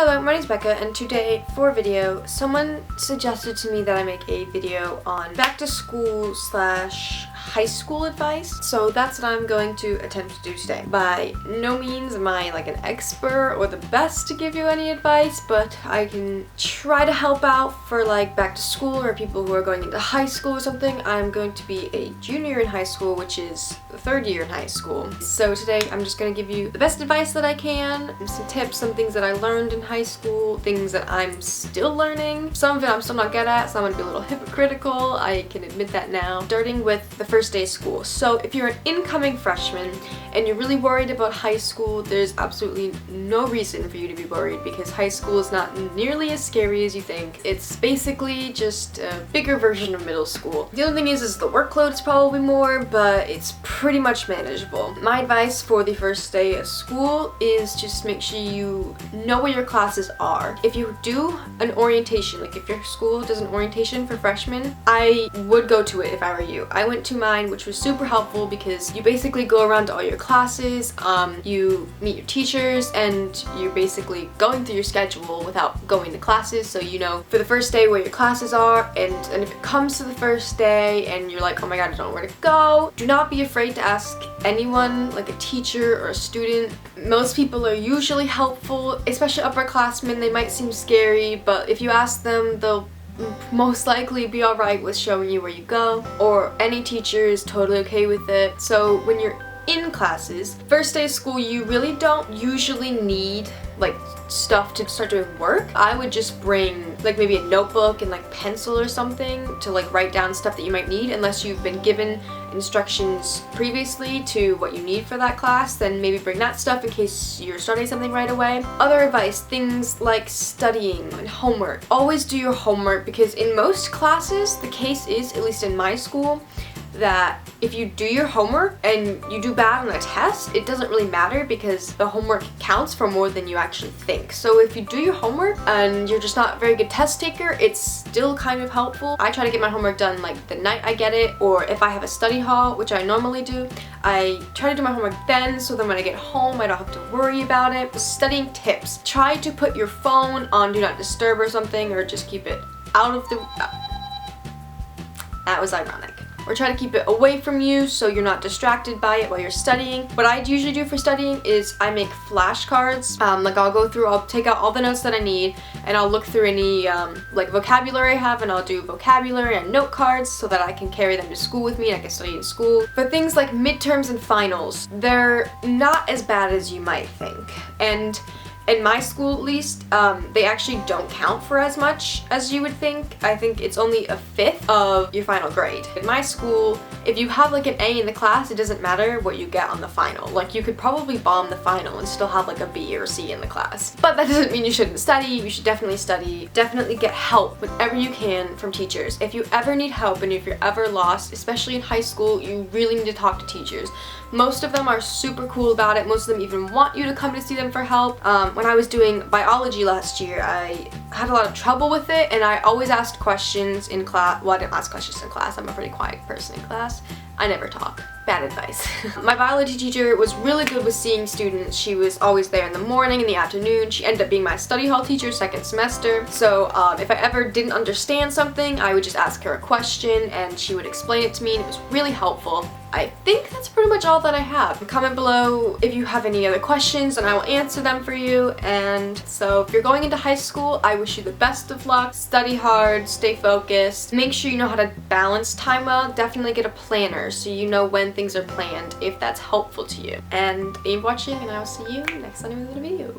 Hello, my name's Becca, and today for a video, someone suggested to me that I make a video on back to school / high school advice. So that's what I'm going to attempt to do today. By no means am I like an expert or the best to give you any advice, but I can try to help out for like back to school or people who are going into high school or something. I'm going to be a junior in high school, which is the third year in high school. So today I'm just going to give you the best advice that I can, some tips, some things that I learned in high school, things that I'm still learning. Some of it I'm still not good at, so I'm going to be a little hypocritical. I can admit that now. Starting with the first day of school. So if you're an incoming freshman and you're really worried about high school, there's absolutely no reason for you to be worried because high school is not nearly as scary as you think. It's basically just a bigger version of middle school. The only thing is the workload is probably more, but it's pretty much manageable. My advice for the first day of school is just make sure you know what your classes are. If you do an orientation, like if your school does an orientation for freshmen, I would go to it if I were you. I went to mine, which was super helpful because you basically go around to all your classes, you meet your teachers, and you're basically going through your schedule without going to classes, so you know for the first day where your classes are, and if it comes to the first day and you're like, oh my god, I don't know where to go, do not be afraid to ask anyone, like a teacher or a student. Most people are usually helpful, especially upperclassmen. They might seem scary, but if you ask them, they'll most likely be alright with showing you where you go, or any teacher is totally okay with it. So when you're in classes, first day of school, you really don't usually need like stuff to start doing work. I would just bring like maybe a notebook and like pencil or something to like write down stuff that you might need, unless you've been given instructions previously to what you need for that class. Then maybe bring that stuff in case you're starting something right away. Other advice, things like studying and homework. Always do your homework, because in most classes the case is, at least in my school, that if you do your homework and you do bad on a test, it doesn't really matter because the homework counts for more than you actually think. So if you do your homework and you're just not a very good test taker, it's still kind of helpful. I try to get my homework done like the night I get it, or if I have a study hall, which I normally do, I try to do my homework then, so then when I get home I don't have to worry about it. Studying tips. Try to put your phone on Do Not Disturb or something, or just keep it out of the... That was ironic. Or try to keep it away from you so you're not distracted by it while you're studying. What I usually do for studying is I make flashcards. Like I'll take out all the notes that I need, and I'll look through any like vocabulary I have, and I'll do vocabulary and note cards so that I can carry them to school with me and I can study in school. For things like midterms and finals, they're not as bad as you might think. And in my school, at least, they actually don't count for as much as you would think. I think it's only a fifth of your final grade. In my school, if you have like an A in the class, it doesn't matter what you get on the final. Like you could probably bomb the final and still have like a B or C in the class. But that doesn't mean you shouldn't study. You should definitely study. Definitely get help whenever you can from teachers. If you ever need help and if you're ever lost, especially in high school, you really need to talk to teachers. Most of them are super cool about it. Most of them even want you to come to see them for help. When I was doing biology last year, I had a lot of trouble with it, and I always asked questions in class. Well, I didn't ask questions in class. I'm a pretty quiet person in class. I never talk. Bad advice. My biology teacher was really good with seeing students. She was always there in the morning, in the afternoon. She ended up being my study hall teacher second semester. So if I ever didn't understand something, I would just ask her a question and she would explain it to me, and it was really helpful. I think that's pretty much all that I have. Comment below if you have any other questions and I will answer them for you. And so if you're going into high school, I wish you the best of luck. Study hard, stay focused. Make sure you know how to balance time well. Definitely get a planner so you know when things are planned, if that's helpful to you. And thank you for watching, and I will see you next time with a video.